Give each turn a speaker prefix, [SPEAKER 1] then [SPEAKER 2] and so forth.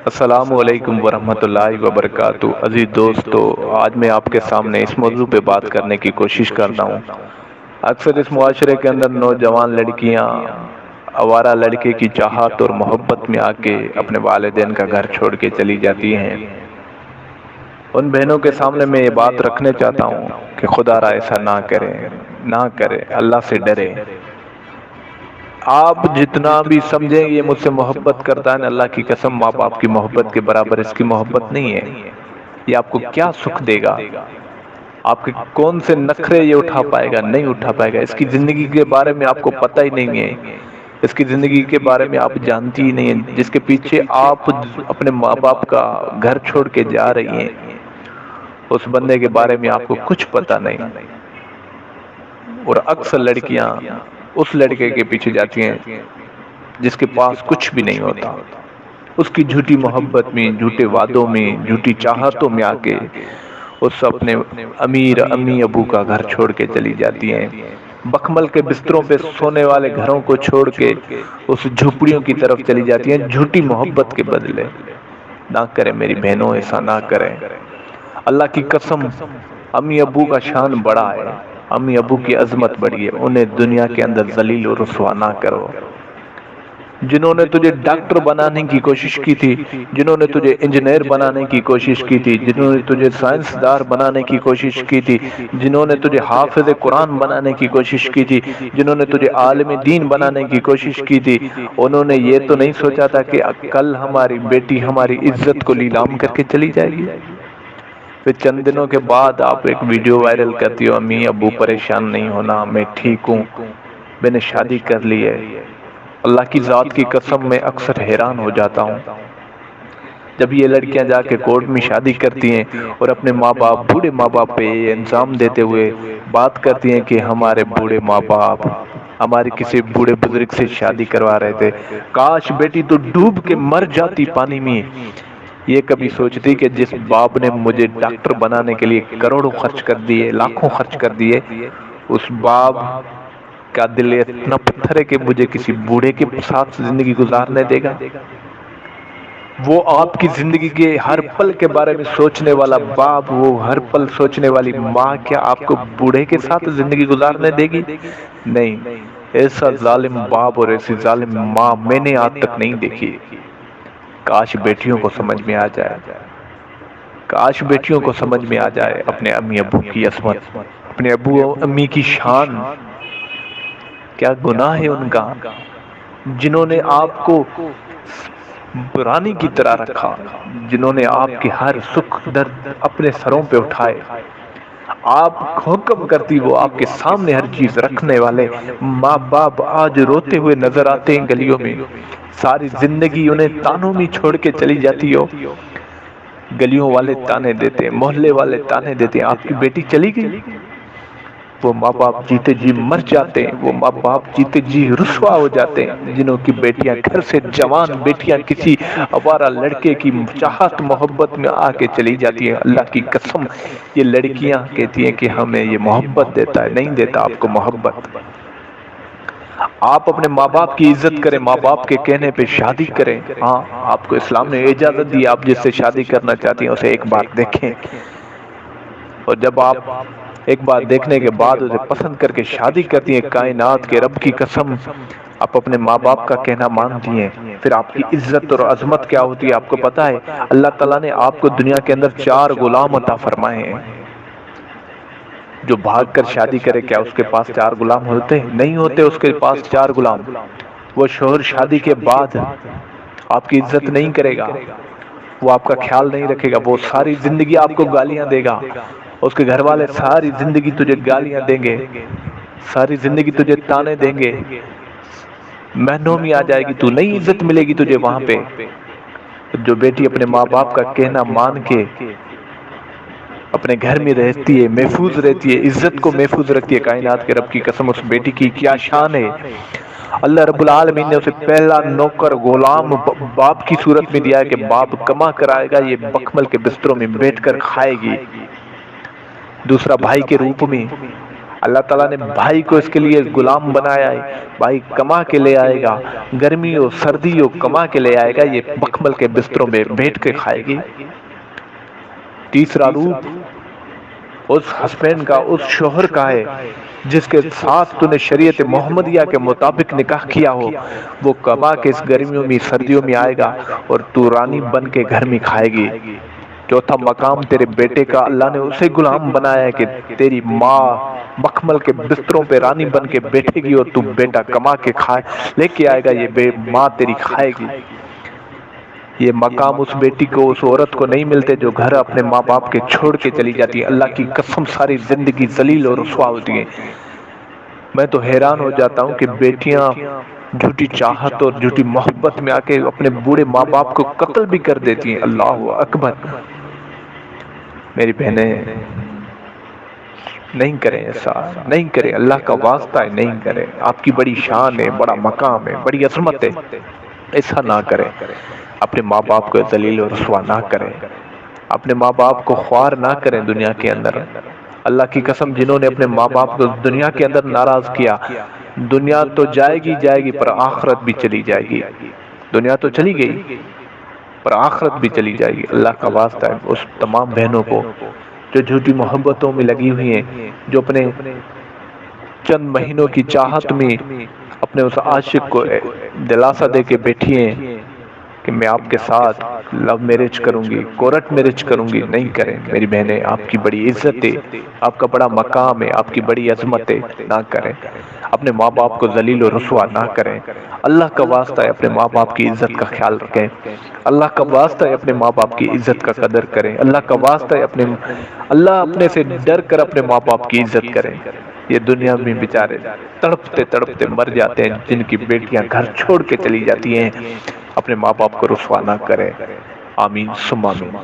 [SPEAKER 1] السلام علیکم ورحمۃ اللہ وبرکاتہ عزیز دوستو، آج میں آپ کے سامنے اس موضوع پہ بات کرنے کی کوشش کر رہا ہوں۔ اکثر اس معاشرے کے اندر نوجوان لڑکیاں آوارہ لڑکے کی چاہت اور محبت میں آ کے اپنے والدین کا گھر چھوڑ کے چلی جاتی ہیں۔ ان بہنوں کے سامنے میں یہ بات رکھنا چاہتا ہوں کہ خدا را ایسا نہ کرے، اللہ سے ڈرے۔ آپ جتنا بھی سمجھیں یہ مجھ سے محبت کرتا ہے نا، اللہ کی قسم ماں باپ کی محبت کے برابر اس کی محبت نہیں ہے۔ یہ آپ کو کیا سکھ دے گا؟ آپ کے کون سے نخرے یہ اٹھا پائے گا؟ نہیں اٹھا پائے گا۔ اس کی زندگی کے بارے میں آپ کو پتہ ہی نہیں ہے، اس کی زندگی کے بارے میں آپ جانتی ہی نہیں ہیں، جس کے پیچھے آپ اپنے ماں باپ کا گھر چھوڑ کے جا رہی ہیں، اس بندے کے بارے میں آپ کو کچھ پتہ نہیں۔ اور اکثر لڑکیاں اس لڑکے کے پیچھے جاتی ہیں جس کے پاس کچھ بھی نہیں ہوتا، اس کی جھوٹی محبت میں، جھوٹے وعدوں میں، جھوٹی چاہتوں میں آ کے اس اپنے امیر امی ابو کا گھر چھوڑ کے چلی جاتی ہیں۔ بخمل کے بستروں پہ سونے والے گھروں کو چھوڑ کے اس جھوپڑیوں کی طرف چلی جاتی ہیں جھوٹی محبت کے بدلے۔ نہ کرے میری بہنوں، ایسا نہ کریں۔ اللہ کی قسم امی ابو کا شان بڑا ہے، امی ابو کی عظمت بڑی ہے، انہیں دنیا کے اندر ذلیل و رسوا نہ کرو۔ جنہوں نے تجھے ڈاکٹر بنانے کی کوشش کی تھی، جنہوں نے تجھے انجینئر بنانے کی کوشش کی تھی، جنہوں نے تجھے سائنسدار بنانے کی کوشش کی تھی، جنہوں نے تجھے حافظ قرآن بنانے کی کوشش کی تھی، جنہوں نے تجھے عالم دین بنانے کی کوشش کی تھی، انہوں نے یہ تو نہیں سوچا تھا کہ کل ہماری بیٹی ہماری عزت کو لیلام کر کے چلی جائے گی۔ پھر چند دنوں کے بعد آپ ایک ویڈیو وائرل کرتی ہو، امی ابو پریشان نہیں ہونا، میں ٹھیک ہوں، میں نے شادی کر لی ہے۔ اللہ کی ذات کی قسم میں اکثر حیران ہو جاتا ہوں جب یہ لڑکیاں جا کے کورٹ میں شادی کرتی ہیں اور اپنے ماں باپ، بوڑھے ماں باپ پہ یہ الزام دیتے ہوئے بات کرتی ہیں کہ ہمارے بوڑھے ماں باپ ہماری کسی بوڑھے بزرگ سے شادی کروا رہے تھے، کاش بیٹی تو ڈوب کے مر جاتی پانی میں۔ یہ کبھی سوچتی کہ جس باپ نے مجھے ڈاکٹر بنانے کے لیے کروڑوں خرچ کر دیے، لاکھوں خرچ کر دیے، اس باپ کا دل اتنا پتھر ہے کہ مجھے کسی بوڑھے کے ساتھ زندگی گزارنے دے گا؟ وہ آپ کی زندگی کے ہر پل کے بارے میں سوچنے والا باپ، وہ ہر پل سوچنے والی ماں، کیا آپ کو بوڑھے کے ساتھ زندگی گزارنے دے گی؟ نہیں۔ ایسا ظالم باپ اور ایسی ظالم ماں میں نے آج تک نہیں دیکھی۔ کاش بیٹیوں کو سمجھ میں آ جائے، کاش بیٹیوں کو سمجھ میں آ جائے اپنے امی ابو کی عظمت، اپنے ابو امی کی شان۔ کیا گناہ ہے ان کا، جنہوں نے آپ کو رانی کی طرح رکھا، جنہوں نے آپ کے ہر سکھ درد اپنے سروں پہ اٹھائے۔ آپ حکم کرتی وہ آپ کے سامنے ہر چیز رکھنے والے ماں باپ آج روتے ہوئے نظر آتے ہیں گلیوں میں، ساری زندگی انہیں تانوں میں چھوڑ کے چلی جاتی ہو۔ گلیوں والے تانے دیتے ہیں، محلے والے تانے دیتے ہیں، آپ کی بیٹی چلی گئی۔ وہ ماں باپ جیتے جی مر جاتے ہیں، وہ ماں باپ جیتے جی رسوا ہو جاتے ہیں، جنہوں کی بیٹیاں گھر سے جوان بیٹیاں کسی آوارہ لڑکے کی چاہت محبت میں آ کے چلی جاتی ہیں۔ اللہ کی قسم یہ لڑکیاں کہتی ہیں کہ ہمیں یہ محبت دیتا ہے، نہیں دیتا آپ کو محبت۔ آپ اپنے ماں باپ کی عزت کریں، ماں باپ کے کہنے پہ شادی کریں۔ ہاں، آپ کو اسلام نے اجازت دی، آپ جس سے شادی کرنا چاہتی ہیں اسے ایک بار دیکھیں، اور جب آپ ایک بار دیکھنے کے بعد اسے پسند کر کے شادی کرتی ہیں، کائنات کے رب کی قسم آپ اپنے ماں باپ کا کہنا مانتی ہیں، پھر آپ کی عزت اور عظمت کیا ہوتی ہے آپ کو پتا ہے؟ اللہ تعالیٰ نے آپ کو دنیا کے اندر 4 غلام عطا فرمائے ہیں۔ جو بھاگ کر شادی کرے کیا اس کے پاس 4 غلام ہوتے؟ نہیں ہوتے اس کے پاس 4 غلام۔ وہ شوہر شادی کے بعد آپ کی عزت نہیں کرے گا، وہ آپ کا خیال نہیں رکھے گا، وہ ساری زندگی آپ کو گالیاں دے گا، اس کے گھر والے ساری زندگی تجھے گالیاں دیں گے، ساری زندگی تجھے تانے دیں گے، مہنوں میں آ جائے گی، تو نہیں عزت ملے گی تجھے وہاں پہ۔ جو بیٹی اپنے ماں باپ کا کہنا مان کے اپنے گھر میں رہتی ہے، محفوظ رہتی ہے، عزت کو محفوظ رکھتی ہے، کائنات کے رب کی قسم اس بیٹی کی کیا شان ہے۔ اللہ رب العالمین نے اسے پہلا نوکر غلام باپ کی صورت میں دیا ہے کہ باپ کما کر آئے گا، یہ بخمل کے بستروں میں بیٹھ کر کھائے گی۔ دوسرا بھائی کے روپ میں اللہ تعالیٰ نے بھائی کو اس کے لیے غلام بنایا ہے، بھائی کما کے لے آئے گا، گرمی ہو سردی ہو کما کے لے آئے گا، یہ مخمل کے بستروں میں بیٹھ کے کھائے گی۔ تیسرا روپ اس ہسبینڈ کا، اس شوہر کا ہے جس کے ساتھ تو نے شریعت محمدیہ کے مطابق نکاح کیا ہو، وہ کما کے اس گرمیوں میں سردیوں میں آئے گا اور تو رانی بن کے گھر میں کھائے گی۔ چوتھا مقام تیرے بیٹے کا، اللہ نے اسے غلام بنایا ہے کہ تیری ماں مخمل کے بستروں پہ رانی بن کے بیٹھے گی اور تو بیٹا کما کے کھائے لے کے آئے گا، یہ ماں تیری کھائے گی۔ یہ مقام اس بیٹی کو، اس عورت کو نہیں ملتے جو گھر اپنے ماں باپ کے چھوڑ کے چلی جاتی ہے۔ اللہ کی قسم ساری زندگی ذلیل اور رسوا ہوتی ہے۔ میں تو حیران ہو جاتا ہوں کہ بیٹیاں جھوٹی چاہت اور جھوٹی محبت میں آ کے اپنے بوڑھے ماں باپ کو قتل بھی کر دیتی ہیں۔ اللہ اکبر۔ میری بہنیں نہیں کریں ایسا، نہیں کریں، اللہ کا واسطہ ہے نہیں کریں۔ آپ کی بڑی شان ہے، بڑا مقام ہے، بڑی عظمت ہے، ایسا نہ کریں۔ اپنے ماں باپ کو ذلیل و رسوا نہ کریں، اپنے ماں باپ کو خوار نہ کریں دنیا کے اندر۔ اللہ کی قسم جنہوں نے اپنے ماں باپ کو دنیا کے اندر ناراض کیا، دنیا تو جائے گی پر آخرت بھی چلی جائے گی۔ دنیا تو چلی گئی پر آخرت بھی چلی جائے گی۔ اللہ کا واسطہ ہے اس تمام بہنوں کو جو جھوٹی محبتوں میں لگی ہوئی ہیں، جو اپنے چند مہینوں کی چاہت میں اپنے اس عاشق کو دلاسا دے کے بیٹھی ہیں کہ میں آپ کے ساتھ لو میرج کروں گی، کورٹ میرج کروں گی، نہیں کریں میری بہنیں۔ آپ کی بڑی عزت ہے، آپ کا بڑا مقام ہے، آپ کی بڑی عظمت ہے، نہ کریں۔ اپنے ماں باپ کو ذلیل و رسوا نہ کریں۔ اللہ کا واسطہ ہے اپنے ماں باپ کی عزت کا خیال رکھیں۔ اللہ کا واسطہ ہے اپنے ماں باپ کی عزت کا قدر کریں۔ اللہ کا واسطہ ہے اپنے سے ڈر کر اپنے ماں باپ کی عزت کریں۔ یہ دنیا میں بیچارے تڑپتے تڑپتے مر جاتے ہیں، جن کی بیٹیاں گھر چھوڑ کے چلی جاتی ہیں۔ اپنے ماں باپ کو رسوا نہ کریں۔ آمین ثم آمین۔